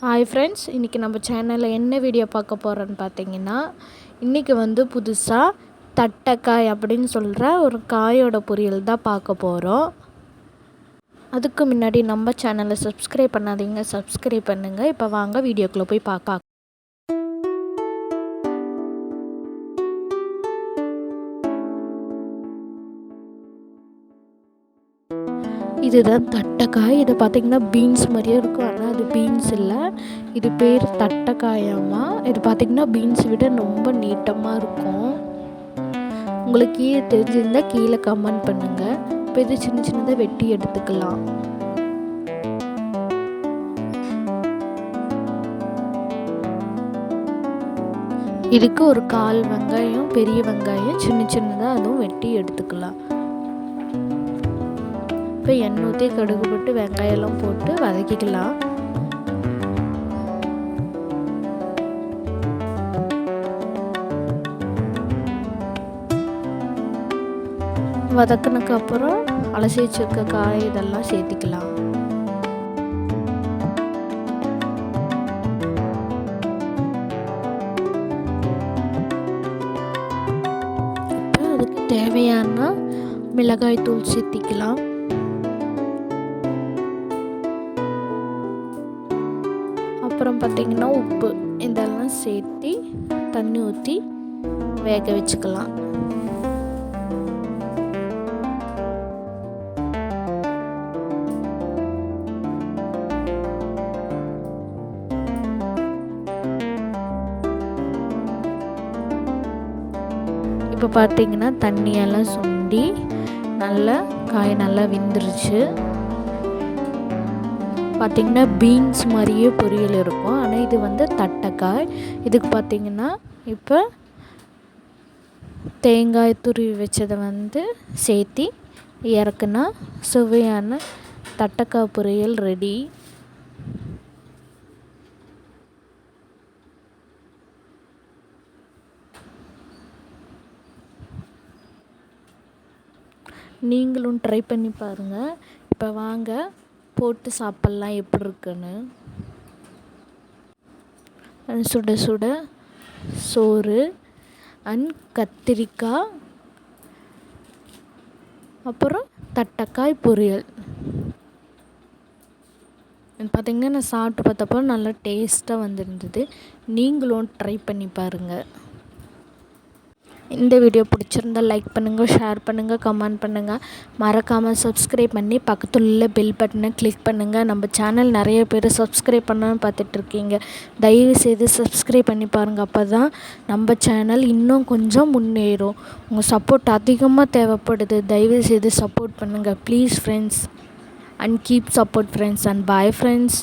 Hi friends, இன்றைக்கி நம்ம சேனலில் என்ன வீடியோ பார்க்க போகிறோன்னு பார்த்தீங்கன்னா, இன்றைக்கி புதுசாக தட்டைக்காய் அப்படின்னு சொல்கிற ஒரு காயோட பொரியல் தான் பார்க்க போகிறோம். அதுக்கு முன்னாடி நம்ம சேனலை சப்ஸ்கிரைப் பண்ணாதீங்க, சப்ஸ்கிரைப் பண்ணுங்கள். இப்போ வாங்க வீடியோக்குள்ளே போய் பார்க்க. இதுதான் தட்டைக்காய். இது பார்த்திங்கன்னா பீன்ஸ் மாதிரியே இருக்கும், ஆனால் அது பீன்ஸ் இல்லை, இது பேர் தட்டைக்காயாமா. இது பார்த்திங்கன்னா பீன்ஸ் விட ரொம்ப நீட்டமாக இருக்கும். உங்களுக்கு தெரிஞ்சிருந்தால் கீழே கமெண்ட் பண்ணுங்கள். இப்போ இது சின்ன சின்னதாக வெட்டி எடுத்துக்கலாம். இதுக்கு ஒரு 1/4 வெங்காயம், பெரிய வெங்காயம் சின்ன சின்னதாக அதுவும் வெட்டி எடுத்துக்கலாம். இப்போ எண்ணெய் ஊற்றி கடுகு போட்டு வெங்காயம்லாம் போட்டு வதக்கிக்கலாம். வதக்கினதுக்கு அப்புறம் அலசி வச்சிருக்க காய் இதெல்லாம் சேர்த்திக்கலாம். இப்போ அதுக்கு தேவையான மிளகாய் தூள் சேர்த்திக்கலாம். அப்புறம் பார்த்திங்கன்னா உப்பு இதெல்லாம் சேர்த்து தண்ணி ஊற்றி வேக வச்சுக்கலாம். இப்போ பார்த்திங்கன்னா தண்ணியெல்லாம் சுண்டி நல்லா காய் நல்லா வெந்துருச்சு. பார்த்திங்கன்னா பீன்ஸ் மாதிரியே பொரியல் இருக்கும், ஆனால் இது தட்டைக்காய். இதுக்கு பார்த்திங்கன்னா இப்போ தேங்காய் துருவி வச்சதை சேர்த்தி இறக்குனா சுவையான தட்டைக்காய் பொரியல் ரெடி. நீங்களும் ட்ரை பண்ணி பாருங்கள். இப்போ வாங்க போட்டு சாப்பிட்லாம் எப்படி இருக்குன்னு. சுட சுட சோறு அண்ட் கத்திரிக்காய், அப்புறம் தட்டைக்காய் பொரியல். பார்த்திங்கன்னா நான் சாப்பிட்டு பார்த்தப்போ நல்லா டேஸ்ட்டாக வந்துருந்தது. நீங்களும் ட்ரை பண்ணி பாருங்கள். இந்த வீடியோ பிடிச்சிருந்தால் லைக் பண்ணுங்கள், ஷேர் பண்ணுங்கள், கமெண்ட் பண்ணுங்கள். மறக்காமல் சப்ஸ்கிரைப் பண்ணி பக்கத்தில் உள்ள பெல் பட்டனை கிளிக் பண்ணுங்கள். நம்ம சேனல் நிறைய பேர் சப்ஸ்கிரைப் பண்ணான்னு பார்த்துட்ருக்கீங்க. தயவுசெய்து சப்ஸ்கிரைப் பண்ணி பாருங்கள். அப்போ தான் நம்ம சேனல் இன்னும் கொஞ்சம் முன்னேறும். உங்கள் சப்போர்ட் அதிகமாக தேவைப்படுது. தயவுசெய்து சப்போர்ட் பண்ணுங்கள் please friends, and keep support friends, and bye friends.